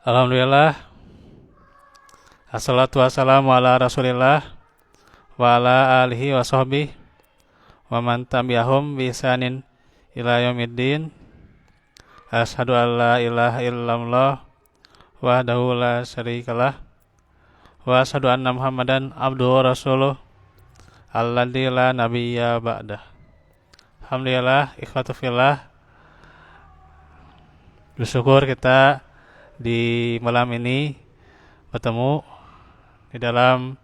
Alhamdulillah, assalatu wassalamu ala rasulillah wa ala alihi wa sahbihi wa man tabi'ahum bi ihsanin ila yaumiddin. Asyhadu an la ilaha illallah wahdahu la syarikalah wa asyhadu anna Muhammadan abduhu wa rasuluh alladzi la nabiyya ba'dah. Alhamdulillah, ikhwatu fillah, bersyukur kita di malam ini bertemu di dalam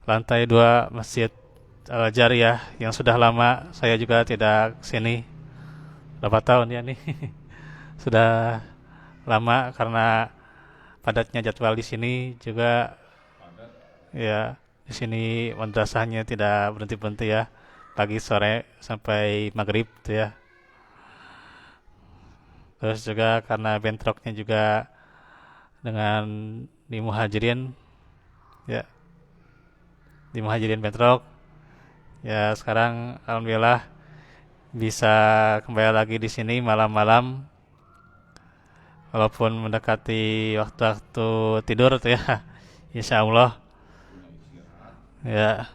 lantai 2 Masjid Al-Jariyah yang sudah lama saya juga tidak kesini. Berapa tahun ya nih? Sudah lama karena padatnya jadwal di sini juga ya, di sini madrasahnya tidak berhenti-berhenti ya, pagi sore sampai maghrib tuh ya. Terus juga karena bentroknya juga dengan di Muhajirin ya, di Muhajirin bentrok ya. Sekarang alhamdulillah bisa kembali lagi di sini malam-malam walaupun mendekati waktu-waktu tidur tuh ya. Insya Allah ya.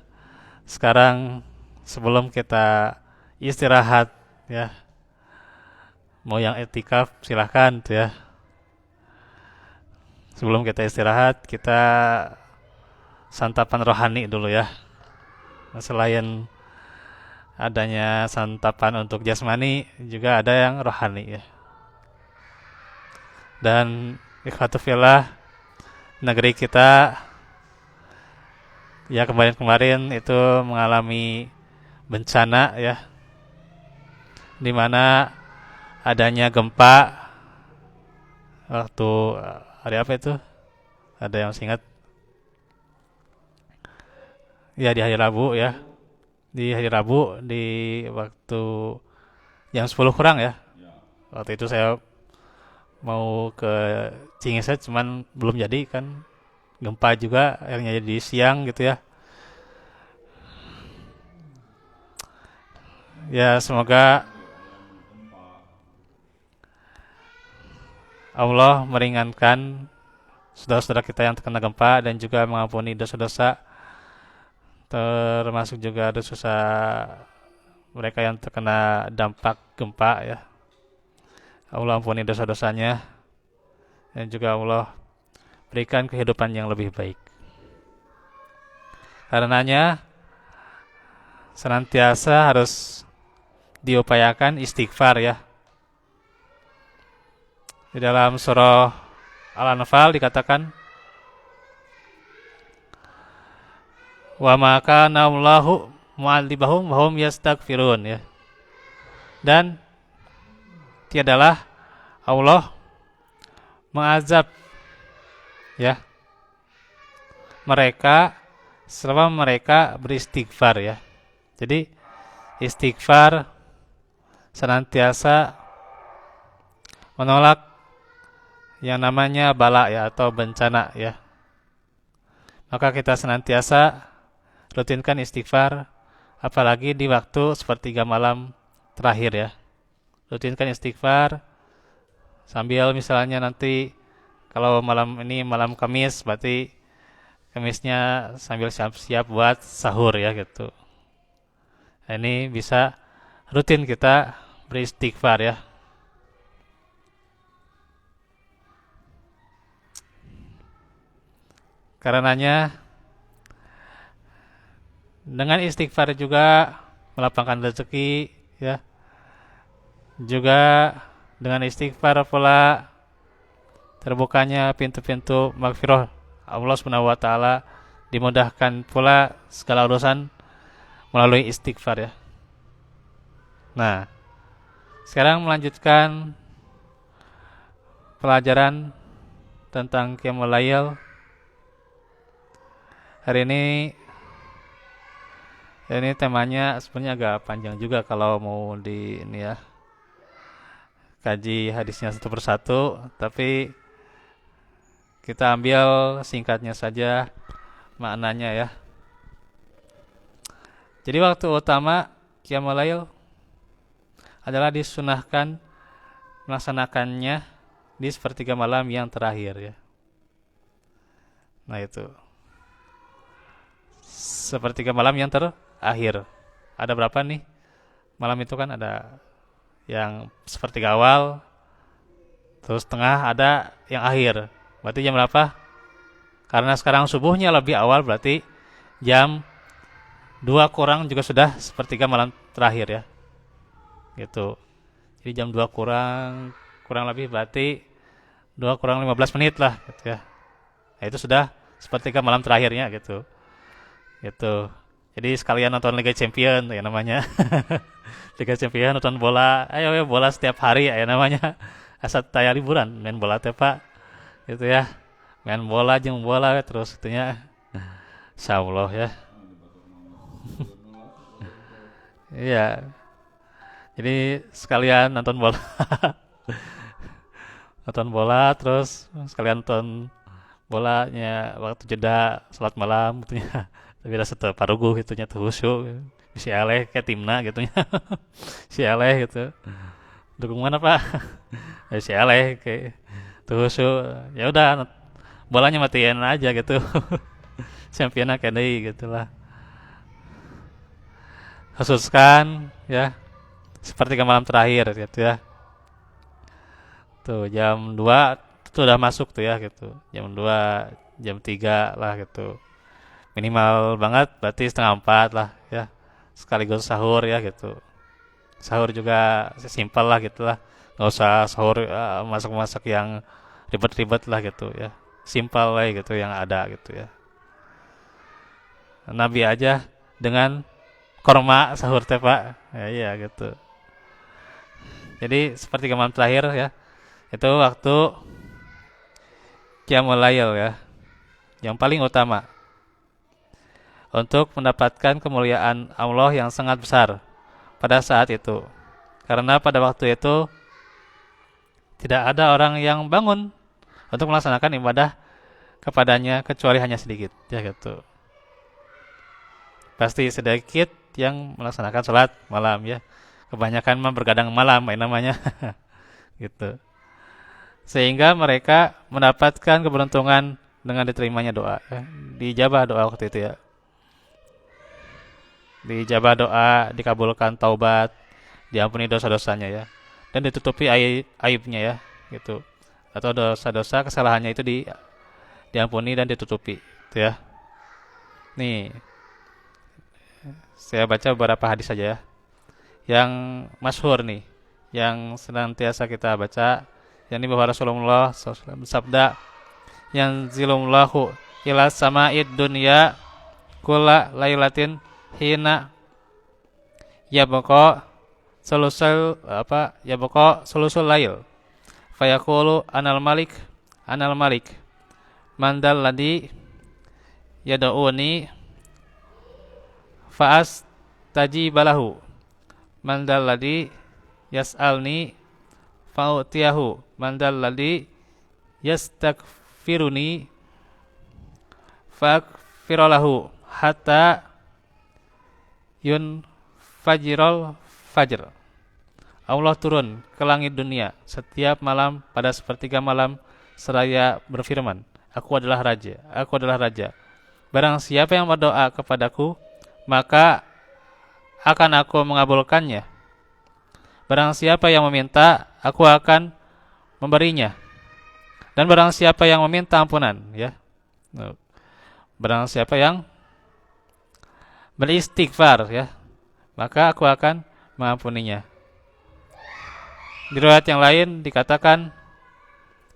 Sekarang sebelum kita istirahat ya, mau yang etikaf silahkan tuh ya. Sebelum kita istirahat, kita santapan rohani dulu ya. Selain adanya santapan untuk jasmani, juga ada yang rohani ya. Dan ikhwatu fillah, negeri kita ya kemarin-kemarin itu mengalami bencana ya, di mana adanya gempa waktu hari apa itu? Ada yang masih ingat? Ya di hari Rabu ya. Di hari Rabu di waktu jam 10 kurang ya. Waktu itu saya mau ke Cingiset cuman belum jadi kan. Gempa juga yang jadi siang gitu ya. Ya semoga Allah meringankan saudara-saudara kita yang terkena gempa dan juga mengampuni dosa-dosa, termasuk juga dosa mereka yang terkena dampak gempa ya. Allah ampuni dosa-dosanya dan juga Allah berikan kehidupan yang lebih baik. Karenanya senantiasa harus diupayakan istighfar ya. Di dalam surah Al-Anfal dikatakan, wa ma kana Allahu mu'adzibahum wa hum yastaghfirun ya. Dan tiadalah Allah mengazab ya mereka selama mereka beristighfar ya. Jadi istighfar senantiasa menolak yang namanya bala ya atau bencana ya. Maka kita senantiasa rutinkan istighfar, apalagi di waktu sepertiga malam terakhir ya. Rutinkan istighfar sambil misalnya nanti kalau malam ini malam Kamis, berarti Kamisnya sambil siap-siap buat sahur ya gitu. Nah, ini bisa rutin kita beristighfar ya. Karenanya dengan istighfar juga melapangkan rezeki ya. Juga dengan istighfar pula terbukanya pintu-pintu maghfirah Allah Subhanahu wa taala, dimudahkan pula segala urusan melalui istighfar ya. Nah, sekarang melanjutkan pelajaran tentang Qiyamul Lail. Hari ini temanya sebenarnya agak panjang juga kalau mau di ini ya, kaji hadisnya satu persatu, tapi kita ambil singkatnya saja maknanya ya. Jadi waktu utama Qiyamul Lail adalah disunahkan melaksanakannya di sepertiga malam yang terakhir ya. Nah itu sepertiga malam yang terakhir. Ada berapa nih? Malam itu kan ada yang sepertiga awal, terus tengah, ada yang akhir. Berarti jam berapa? Karena sekarang subuhnya lebih awal, berarti jam 2 kurang juga sudah sepertiga malam terakhir ya. Gitu. Jadi jam 2 kurang kurang lebih berarti 2 kurang 15 menit lah gitu ya. Nah, itu sudah sepertiga malam terakhirnya gitu. Gitu. Jadi sekalian nonton Liga Champion ya namanya. Liga Champion nonton bola. Ayo bola setiap hari ya namanya. Asal taya liburan main bola teh Pak. Gitu ya. Main bola jeung bola terus itunya. Insyaallah ya. Iya. Jadi sekalian nonton bola. Nonton bola terus sekalian nonton bolanya waktu jeda salat malam gitunya. Tapi rasa teu paruguh gitunya teu khusyuk. Si eleh ke timna gitunya. Si eleh gitu. Dukung mana Pak? Si eleh ke teu khusyuk. Ya udah bolanya matiin aja gitu. Championnya kayak deui gitulah. Khususkan ya sepertiga malam terakhir gitu ya. Tuh jam 2 itu udah masuk tuh ya gitu. Jam 2, jam 3 lah gitu. Minimal banget berarti setengah 4 lah ya. Sekaligus sahur ya gitu. Sahur juga simpel lah gitu lah. Nggak usah sahur masak-masak yang ribet-ribet lah gitu ya. Simpel lah gitu yang ada gitu ya. Nabi aja dengan korma sahur teh Pak. Ya, iya gitu. Jadi seperti malam terakhir ya. Itu waktu Qiyamul Lail ya. Yang paling utama untuk mendapatkan kemuliaan Allah yang sangat besar pada saat itu. Karena pada waktu itu tidak ada orang yang bangun untuk melaksanakan ibadah kepadanya kecuali hanya sedikit ya gitu. Pasti sedikit yang melaksanakan sholat malam ya. Kebanyakan mah bergadang malam namanya gitu. Sehingga mereka mendapatkan keberuntungan dengan diterimanya doa ya. Dijabah doa waktu itu ya. Dijabah doa, dikabulkan taubat, diampuni dosa-dosanya ya. Dan ditutupi aibnya ya gitu. Atau dosa-dosa kesalahannya itu diampuni dan ditutupi gitu ya. Nih, saya baca beberapa hadis saja ya. Yang masyhur nih, yang senantiasa kita baca, yakni bahwa Rasulullah SAW bersabda, yang zilumlahu ila sama'id dunya kulla lailatin hina yabqa sulusul lail fayaqulu anal malik mandal ladhi yad'uni fa'as tajibalahu mandal ladhi yas'alni fa'utiyahu mandal ladhi yastaghfiruni faghfiralahu hatta yun fajrul fajr. Allah turun ke langit dunia setiap malam pada sepertiga malam seraya berfirman, aku adalah raja, aku adalah raja. Barang siapa yang berdoa kepadaku, maka akan aku mengabulkannya. Barang siapa yang meminta, aku akan memberinya. Dan barang siapa yang meminta ampunan, ya. Barang siapa yang beristighfar, ya, maka aku akan mengampuninya. Di riwayat yang lain dikatakan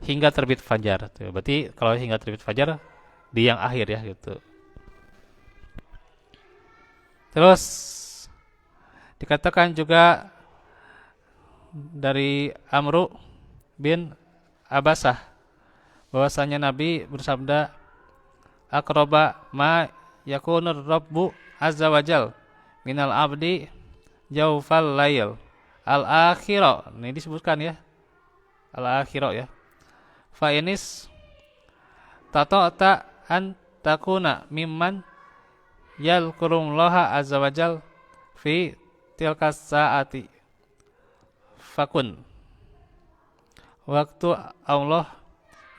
hingga terbit fajar. Berarti kalau hingga terbit fajar di yang akhir ya gitu. Terus dikatakan juga dari Amru bin Abasah bahwasanya Nabi bersabda, aqraba ma yakunur rabbu azza wajal minal abdi jaufal lail al-akhirah. Ini disebutkan ya, al-akhirah ya. Fa inis tata'ta an takuna mimman yalkurullaha azza wajal fi tilkas saati fakun. waktu Allah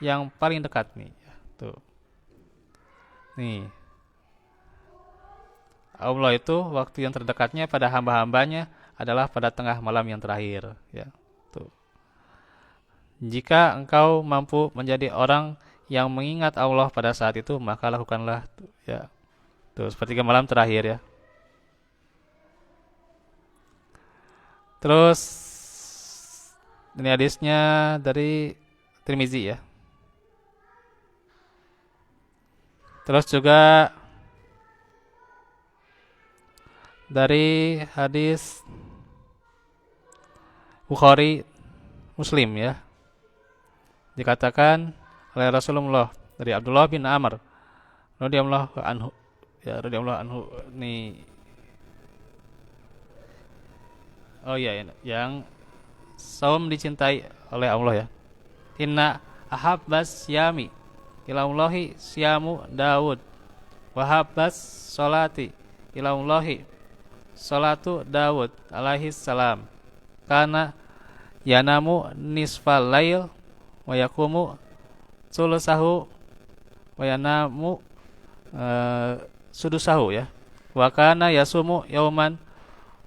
yang paling dekat nih. Tuh. Nih, Allah itu waktu yang terdekatnya pada hamba-hambanya adalah pada tengah malam yang terakhir, ya. Tuh. Jika engkau mampu menjadi orang yang mengingat Allah pada saat itu, maka lakukanlah, tuh, ya. Tuh, sepertiga malam terakhir, ya. Terus ini hadisnya dari Tirmizi, ya. Terus juga dari hadis Bukhari Muslim, ya. Dikatakan oleh Rasulullah dari Abdullah bin Amr radhiyallahu anhu, ya, radhiyallahu anhu nih. Oh iya, yang saum dicintai oleh Allah, ya. Inna ahabbas yami ilaullahi siyamu Daud wahabbas solati ilaullahi solatu Daud alaihi salam karena yanamu nisfal lail wa yakumu sulusahu wa yanamu sudusahu, ya. Wa kana yasumu yauman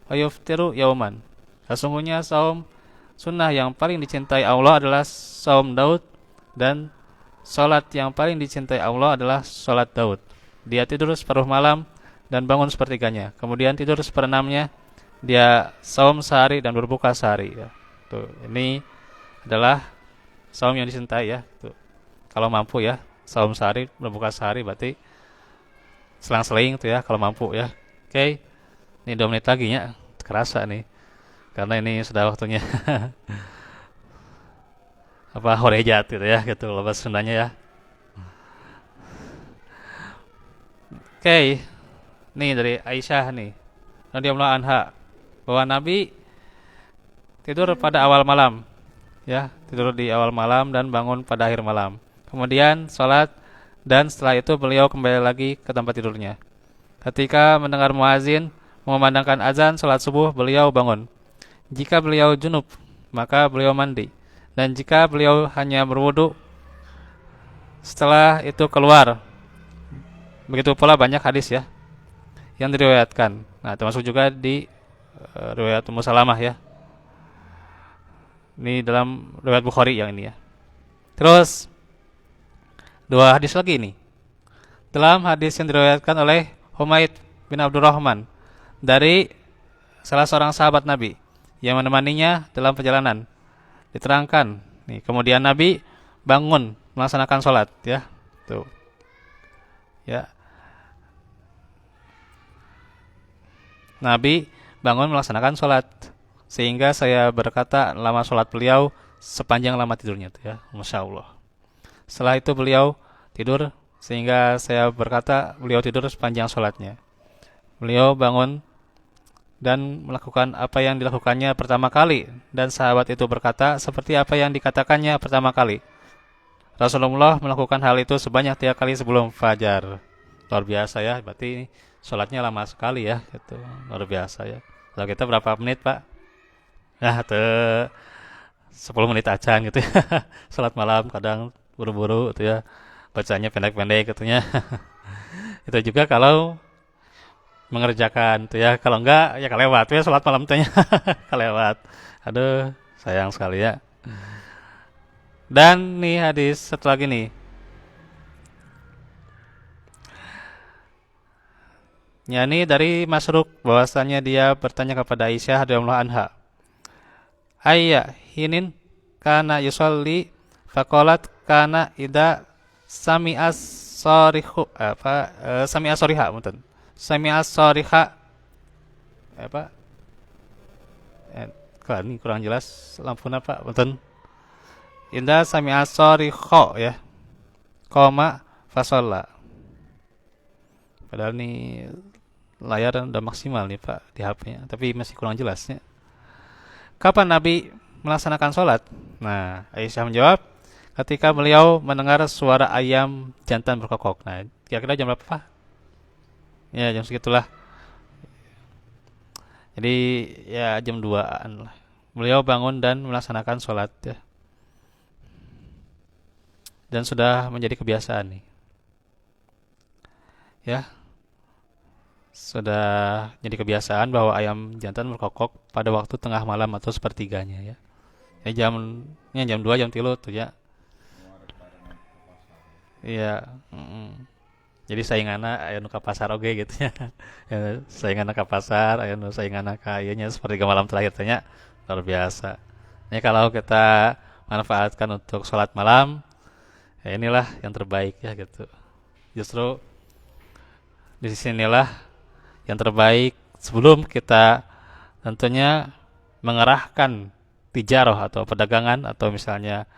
wa yuftiru yauman. Sesungguhnya saum sunnah yang paling dicintai Allah adalah saum Daud, dan salat yang paling dicintai Allah adalah salat Daud. Dia tidur separuh malam dan bangun sepertiganya, kemudian tidur seperenamnya. Dia saum sehari dan berbuka sehari, ya. Tuh, ini adalah saum yang dicintai, ya. Tuh. Kalau mampu, ya, saum sehari berbuka sehari berarti selang-seling tuh, ya, kalau mampu, ya. Oke. Ini 2 menit lagi, ya. Kerasa nih. Karena ini sudah waktunya apa horejat gitu, ya, gitu lepas Sundanya, ya. Oke. Nih dari Aisyah nih radhiyallahu anha bahwa Nabi tidur pada awal malam, ya, tidur di awal malam dan bangun pada akhir malam. Kemudian sholat dan setelah itu beliau kembali lagi ke tempat tidurnya. Ketika mendengar muazin mengumandangkan azan sholat subuh, beliau bangun. Jika beliau junub, maka beliau mandi. Dan jika beliau hanya berwudu, setelah itu keluar. Begitu pula banyak hadis, ya, yang diriwayatkan. Nah, termasuk juga di riwayat Ummu Salamah, ya. Ini dalam riwayat Bukhari yang ini, ya. Terus 2 hadis lagi nih. Dalam hadis yang diriwayatkan oleh Humaid bin Abdurrahman dari salah seorang sahabat Nabi yang menemaninya dalam perjalanan, diterangkan nih, kemudian Nabi bangun melaksanakan sholat, ya. Tuh. Ya. Nabi bangun melaksanakan sholat sehingga saya berkata lama sholat beliau sepanjang lama tidurnya, tuh, ya. Masya Allah. Setelah itu beliau tidur sehingga saya berkata beliau tidur sepanjang sholatnya. Beliau bangun dan melakukan apa yang dilakukannya pertama kali, dan sahabat itu berkata seperti apa yang dikatakannya pertama kali. Rasulullah melakukan hal itu sebanyak 3 kali sebelum fajar. Luar biasa, ya, berarti sholatnya lama sekali, ya, gitu. Luar biasa, ya. Kalau kita berapa menit, Pak? Nah, 10 menit aja gitu, ya. Sholat malam kadang buru-buru gitu, ya. Bacanya pendek-pendek gitu, ya. Itu juga kalau mengerjakan tuh, ya. Kalau enggak ya kelewat, ya, sholat malam tuh, ya. Kelewat. Aduh, sayang sekali, ya. Dan nih hadis satu lagi nih. Yani dari Masruq bahwasanya dia bertanya kepada Aisyah radhiyallahu anha, "Ayya hinin kana yusolli?" Faqalat kana ida sami'as sarihu sami'as sariha, mungkin. Sami'as sariha apa? Kalau ini kurang jelas lampunya, Pak, mungkin. Inda sami'as sariha, ya. Koma fasolla. Padahal ini layar udah maksimal nih, Pak, di HP-nya, tapi masih kurang jelasnya. Kapan Nabi melaksanakan sholat? Nah, Aisyah menjawab, ketika beliau mendengar suara ayam jantan berkokok. Nah, kira-kira jam berapa, Pak? Ya, jam segitulah. Jadi, ya, jam 2-an lah. Beliau bangun dan melaksanakan sholat, ya. dan sudah menjadi kebiasaan nih. Ya, sudah jadi kebiasaan bahwa ayam jantan berkokok pada waktu tengah malam atau sepertiganya ya. Ya jam 2 jam 3 tuh ya. Iya, jadi sainganna aya nu ka pasar oge gitu ya. Ya, sainganna ka pasar, aya nu sainganna ka ieu nya sepertiga malam terakhir teh nya. Luar biasa. Ini kalau kita manfaatkan untuk sholat malam, ya inilah yang terbaik ya gitu. Justru di sinilah yang terbaik sebelum kita tentunya mengerahkan tijaroh atau perdagangan atau misalnya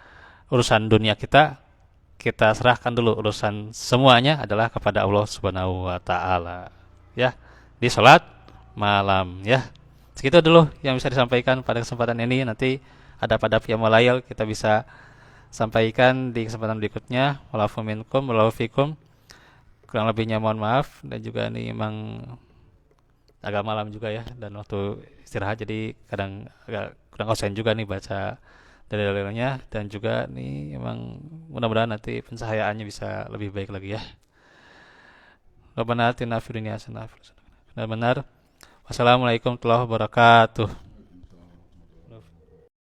urusan dunia kita, kita serahkan dulu urusan semuanya adalah kepada Allah Subhanahu wa taala. Ya, di salat malam ya. Segitu dulu yang bisa disampaikan pada kesempatan ini. Nanti ada pada via malayal kita bisa sampaikan di kesempatan berikutnya. Walafu minkum, walafu fikum. Kurang lebihnya mohon maaf, dan juga ini emang agak malam juga ya dan waktu istirahat jadi kadang agak kurang konsen juga nih baca dari dalilnya, dan juga nih emang mudah-mudahan nanti pencahayaannya bisa lebih baik lagi ya. Rabbana atina fid dunya hasanah. Benar-benar. Wassalamualaikum warahmatullahi wabarakatuh.